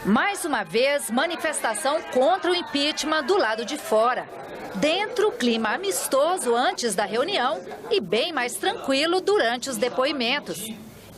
Mais uma vez, manifestação contra o impeachment do lado de fora. Dentro, clima amistoso antes da reunião e bem mais tranquilo durante os depoimentos.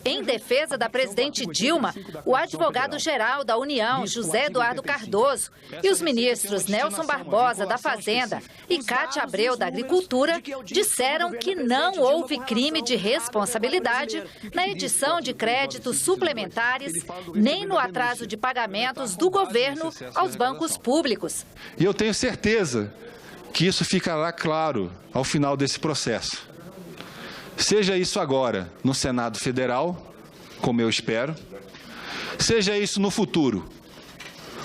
Em defesa da presidente Dilma, o advogado-geral da União, José Eduardo Cardoso, e os ministros Nelson Barbosa, da Fazenda, e Cátia Abreu, da Agricultura, disseram que não houve crime de responsabilidade na edição de créditos suplementares, nem no atraso de pagamentos do governo aos bancos públicos. E eu tenho certeza que isso ficará claro ao final desse processo. Seja isso agora no Senado Federal, como eu espero, seja isso no futuro,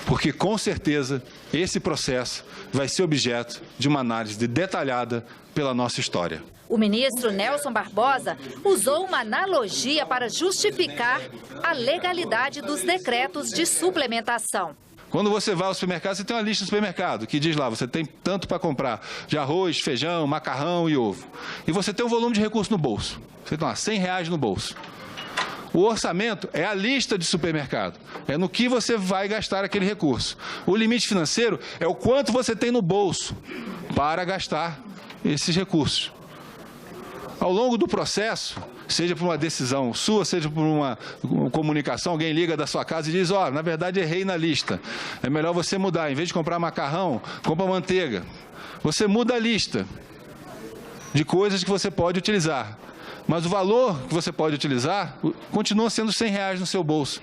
porque com certeza esse processo vai ser objeto de uma análise detalhada pela nossa história. O ministro Nelson Barbosa usou uma analogia para justificar a legalidade dos decretos de suplementação. Quando você vai ao supermercado, você tem uma lista do supermercado que diz lá, você tem tanto para comprar de arroz, feijão, macarrão e ovo. E você tem um volume de recurso no bolso. Você tem lá R$100 no bolso. O orçamento é a lista de supermercado. É no que você vai gastar aquele recurso. O limite financeiro é o quanto você tem no bolso para gastar esses recursos. Ao longo do processo, seja por uma decisão sua, seja por uma comunicação, alguém liga da sua casa e diz, ó, na verdade errei na lista, é melhor você mudar, em vez de comprar macarrão, compra manteiga. Você muda a lista de coisas que você pode utilizar, mas o valor que você pode utilizar continua sendo R$100 no seu bolso.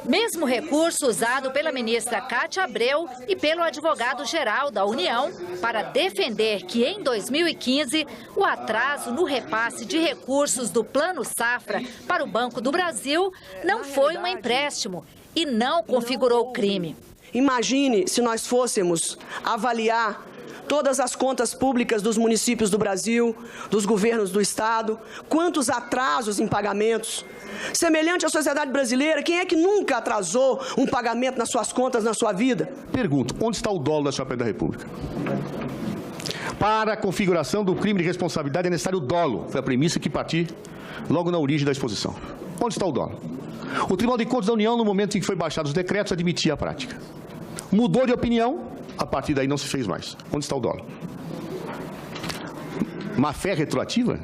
Mesmo recurso usado pela ministra Cátia Abreu e pelo advogado-geral da União para defender que em 2015 o atraso no repasse de recursos do Plano Safra para o Banco do Brasil não foi um empréstimo e não configurou crime. Imagine se nós fôssemos avaliar todas as contas públicas dos municípios do Brasil, dos governos do Estado, quantos atrasos em pagamentos. Semelhante à sociedade brasileira, quem é que nunca atrasou um pagamento nas suas contas, na sua vida? Pergunto, onde está o dolo da senhora Presidente da República? Para a configuração do crime de responsabilidade é necessário o dolo. Foi a premissa que parti logo na origem da exposição. Onde está o dolo? O Tribunal de Contas da União, no momento em que foi baixado os decretos, admitia a prática. Mudou de opinião, a partir daí não se fez mais. Onde está o dolo? Má fé retroativa?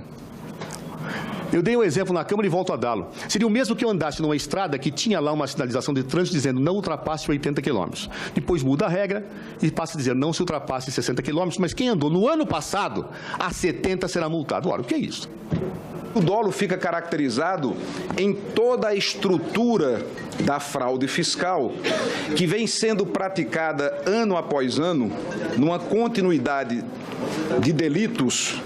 Eu dei um exemplo na Câmara e volto a dá-lo. Seria o mesmo que eu andasse numa estrada que tinha lá uma sinalização de trânsito dizendo não ultrapasse 80 km. Depois muda a regra e passa a dizer não se ultrapasse 60 km, mas quem andou no ano passado a 70 será multado. Ora, o que é isso? O dolo fica caracterizado em toda a estrutura da fraude fiscal, que vem sendo praticada ano após ano, numa continuidade de delitos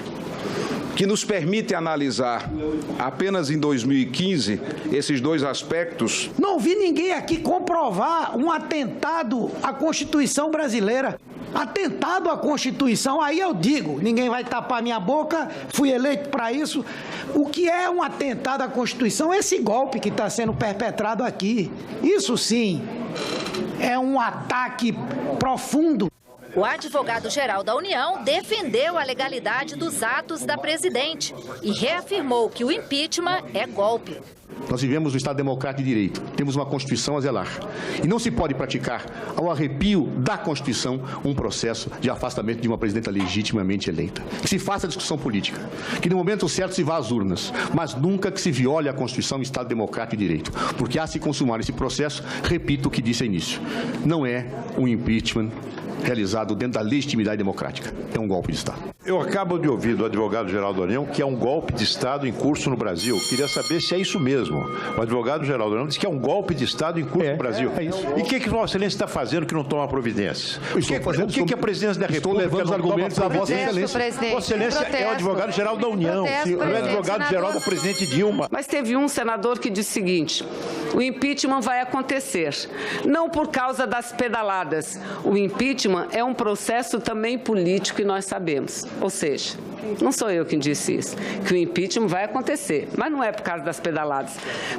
que nos permite analisar apenas em 2015 esses dois aspectos. Não vi ninguém aqui comprovar um atentado à Constituição brasileira. Atentado à Constituição, aí eu digo, ninguém vai tapar minha boca, fui eleito para isso. O que é um atentado à Constituição é esse golpe que está sendo perpetrado aqui. Isso sim é um ataque profundo. O advogado-geral da União defendeu a legalidade dos atos da presidente e reafirmou que o impeachment é golpe. Nós vivemos no Estado Democrático de Direito, temos uma Constituição a zelar. E não se pode praticar, ao arrepio da Constituição, um processo de afastamento de uma presidenta legitimamente eleita. Que se faça discussão política, que no momento certo se vá às urnas, mas nunca que se viole a Constituição no Estado Democrático de Direito. Porque a se consumar esse processo, repito o que disse ao início, não é um impeachment realizado dentro da legitimidade democrática. É um golpe de Estado. Eu acabo de ouvir do advogado-geral da União que é um golpe de Estado em curso no Brasil. Queria saber se é isso mesmo. O advogado-geral da União disse que é um golpe de Estado em curso no Brasil. É isso. E o que Vossa Excelência está fazendo que não toma providência? O que a presidência da República levando os argumentos à Vossa Excelência? Vossa Excelência é o advogado-geral da União, não é advogado-geral da presidente Dilma. Mas teve um senador que disse o seguinte, o impeachment vai acontecer, não por causa das pedaladas. O impeachment é um processo também político e nós sabemos. Ou seja, não sou eu quem disse isso, que o impeachment vai acontecer, mas não é por causa das pedaladas.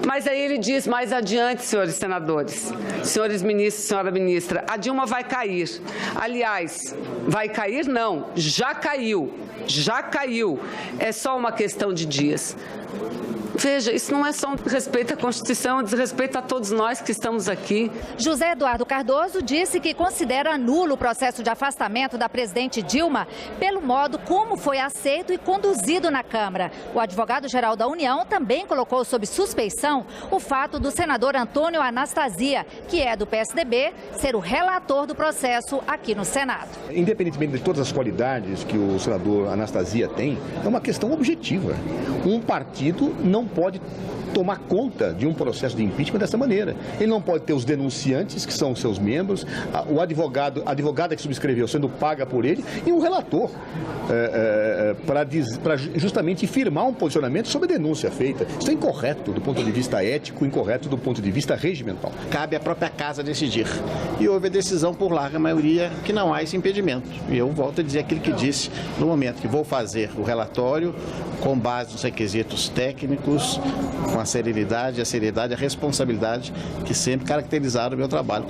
Mas aí ele diz mais adiante, senhores senadores, senhores ministros, senhora ministra, a Dilma vai cair. Aliás, vai cair não, já caiu, é só uma questão de dias. Veja, isso não é só um desrespeito à Constituição, é um desrespeito a todos nós que estamos aqui. José Eduardo Cardoso disse que considera nulo o processo de afastamento da presidente Dilma pelo modo como foi aceito e conduzido na Câmara. O advogado-geral da União também colocou sob suspeição o fato do senador Antônio Anastasia, que é do PSDB, ser o relator do processo aqui no Senado. Independentemente de todas as qualidades que o senador Anastasia tem, é uma questão objetiva. Um partido não pode tomar conta de um processo de impeachment dessa maneira. Ele não pode ter os denunciantes, que são seus membros, a advogada que subscreveu sendo paga por ele, e um relator para justamente firmar um posicionamento sobre a denúncia feita. Isso é incorreto do ponto de vista ético, incorreto do ponto de vista regimental. Cabe à própria casa decidir. E houve a decisão por larga maioria que não há esse impedimento. E eu volto a dizer aquilo que disse no momento que vou fazer o relatório com base nos requisitos técnicos, com a serenidade, a seriedade, a responsabilidade que sempre caracterizaram o meu trabalho.